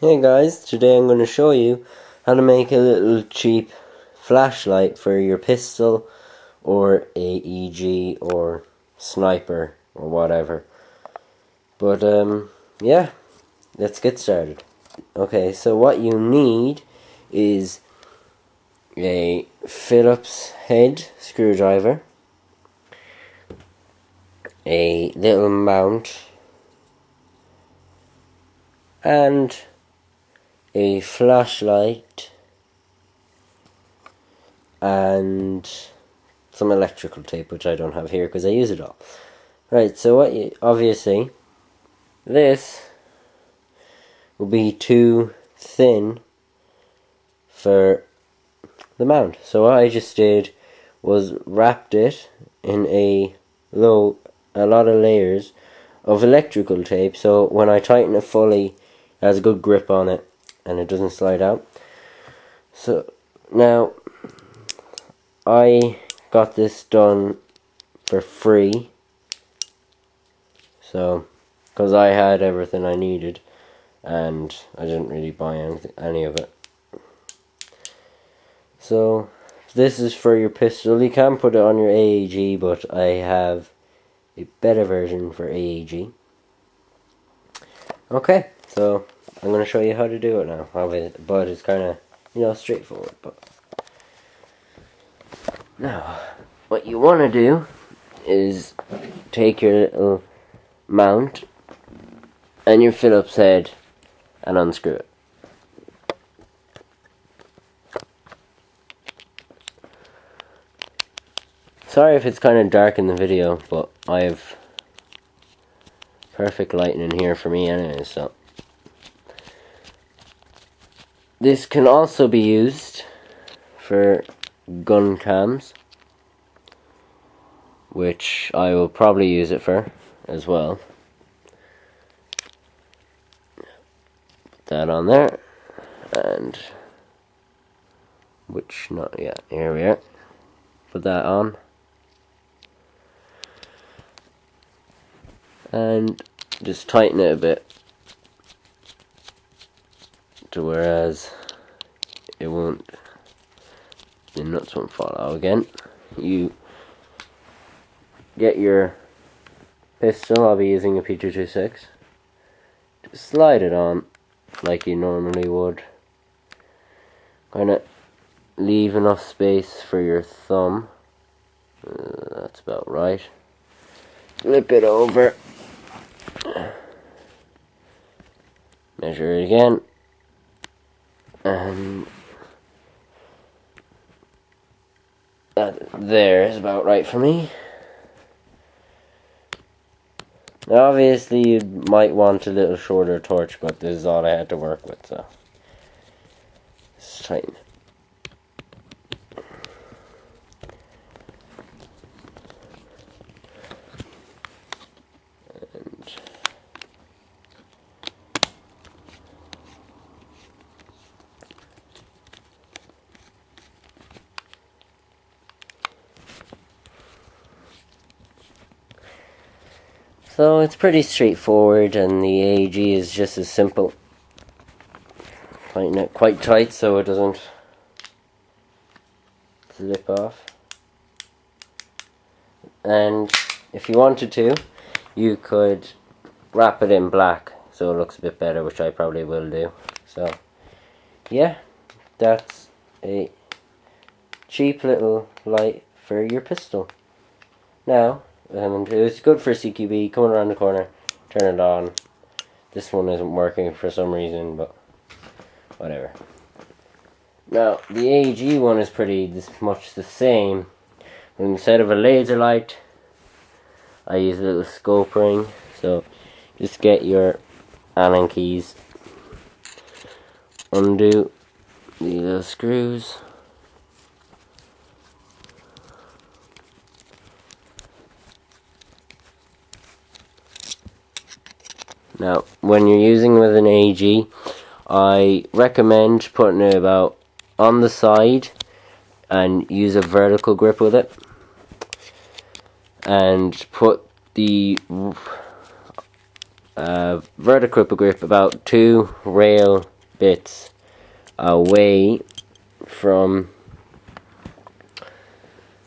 Hey guys, today I'm going to show you how to make a little cheap flashlight for your pistol or AEG or sniper or whatever. But yeah, let's get started. Okay, so what you need is a Phillips head screwdriver, a little mount, and a flashlight and some electrical tape, which I don't have here because I use it all. Right, so obviously this will be too thin for the mount. So what I just did was wrapped it in a lot of layers of electrical tape, so when I tighten it fully, it has a good grip on it and it doesn't slide out. So now I got this done for free, so because I had everything I needed and I didn't really buy any of it. So this is for your pistol. You can put it on your AEG, but I have a better version for AEG. Okay, so I'm going to show you how to do it now. But it's kind of, straightforward. But now, what you want to do is take your little mount and your Phillips head and unscrew it. Sorry if it's kind of dark in the video, but I have perfect lighting in here for me anyway, so. This can also be used for gun cams, which I will probably use it for as well. Put that on there, and here we are. Put that on. And just tighten it a bit to whereas the nuts won't fall out again. You get your pistol. I'll be using a P226. Just slide it on like you normally would. Kind of leave enough space for your thumb. That's about right. Flip it over. Measure it again, and that there is about right for me. Now obviously you might want a little shorter torch, but this is all I had to work with, so just tighten it. So it's pretty straightforward, and the AEG is just as simple. Tighten it quite tight so it doesn't slip off. And if you wanted to, you could wrap it in black so it looks a bit better, which I probably will do. So yeah, that's a cheap little light for your pistol. Now, it's good for CQB. Coming around the corner, turn it on. This one isn't working for some reason, but whatever. Now, the AEG one is pretty much the same. Instead of a laser light, I use a little scope ring. So, just get your Allen keys, undo the little screws. Now, when you're using with an AEG, I recommend putting it about on the side and use a vertical grip with it. And put the vertical grip about 2 rail bits away from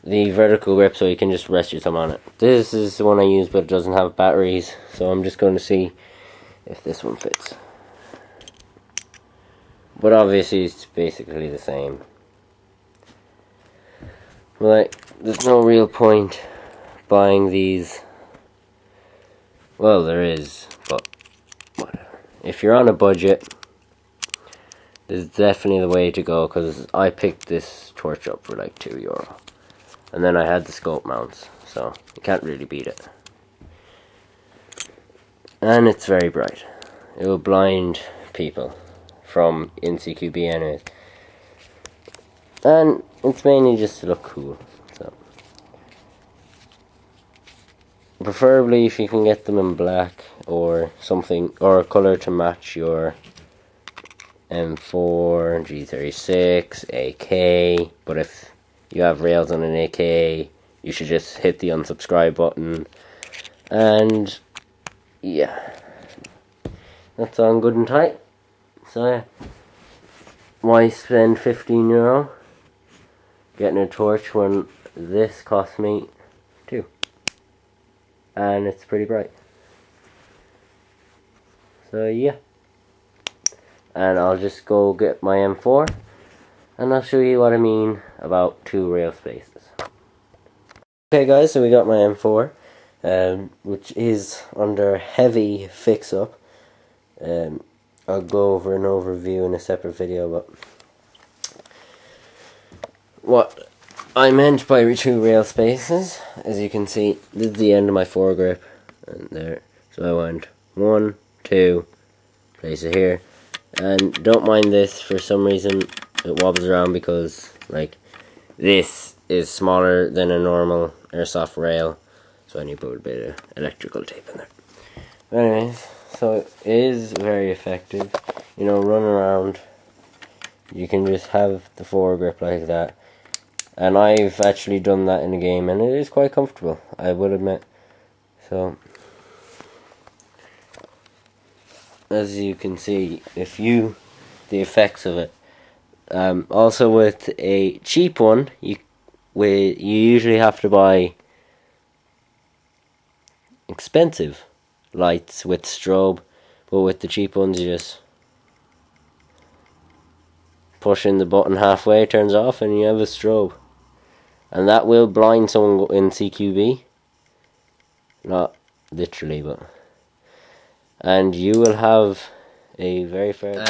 the vertical grip so you can just rest your thumb on it. This is the one I use, but it doesn't have batteries, so I'm just going to see if this one fits. But obviously it's basically the same. Like, there's no real point buying these. Well, there is, but whatever. If you're on a budget, this is definitely the way to go, because I picked this torch up for like €2. And then I had the scope mounts, so you can't really beat it. And it's very bright. It will blind people from NCQB anyways. And it's mainly just to look cool. So preferably if you can get them in black or something, or a colour to match your M4, G36, AK. But if you have rails on an AK, you should just hit the unsubscribe button. And yeah, that's on good and tight. So yeah, why spend €15 getting a torch when this cost me $2, and it's pretty bright. So yeah, and I'll just go get my M4 and I'll show you what I mean about 2 rail spaces. Okay guys, so we got my M4, which is under heavy fix up. I'll go over an overview in a separate video, but what I meant by 2 rail spaces, as you can see, this is the end of my foregrip, and there. So I went 1, 2, place it here, and don't mind this, for some reason it wobbles around because like this is smaller than a normal airsoft rail, so I need to put a bit of electrical tape in there. But anyways, so it is very effective. You know, run around, you can just have the foregrip like that. And I've actually done that in a game, and it is quite comfortable, I will admit. So, as you can see, the effects of it. Also, with a cheap one, you usually have to buy expensive lights with strobe, but with the cheap ones, you just push in the button halfway, it turns off, and you have a strobe. And that will blind someone in CQB. Not literally, but. And you will have a very fair.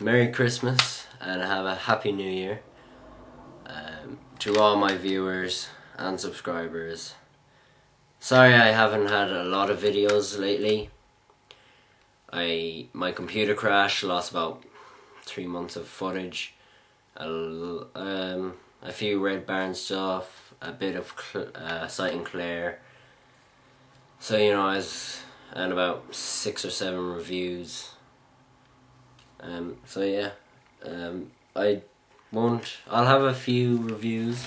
Merry Christmas and have a Happy New Year. To all my viewers and subscribers. Sorry I haven't had a lot of videos lately. My computer crashed, lost about 3 months of footage. A few Red Barn stuff, a bit of Sight and Claire. So you know, and about 6 or 7 reviews. So yeah, I'll have a few reviews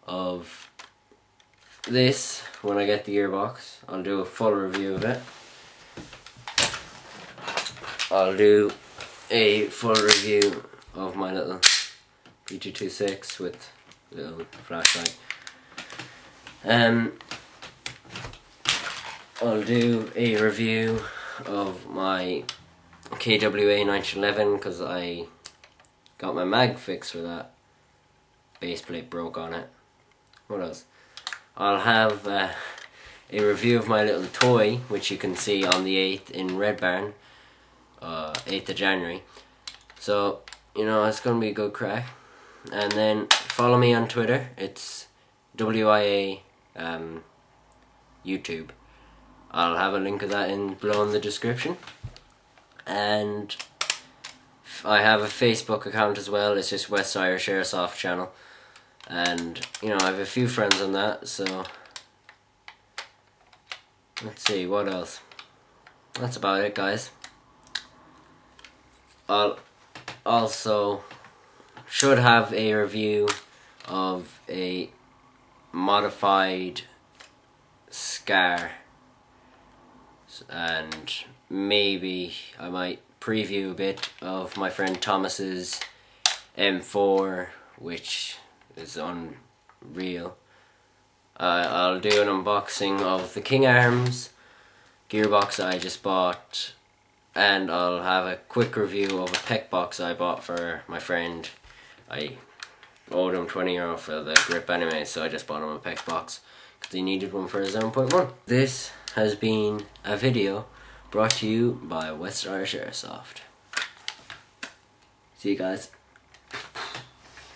of this when I get the gearbox. I'll do a full review of it. I'll do a full review of my little P226 with a little flashlight. I'll do a review of my KWA 1911 because I got my mag fixed for that. Base plate broke on it. What else? I'll have a review of my little toy, which you can see on the 8th in Red Barn, 8th of January. So, you know, it's going to be a good crack. And then follow me on Twitter. It's WIA YouTube. I'll have a link of that below in the description. And I have a Facebook account as well. It's just West Irish Airsoft channel. And, you know, I have a few friends on that, so let's see, what else? That's about it, guys. I'll also should have a review of a modified Scar, and maybe I might preview a bit of my friend Thomas's M4, which is unreal. I'll do an unboxing of the King Arms gearbox I just bought, and I'll have a quick review of a PEC box I bought for my friend. I owed him €20 for the grip anyway, so I just bought him a PEC box because he needed one for his 7.1. This has been a video brought to you by West Irish Airsoft. See you guys.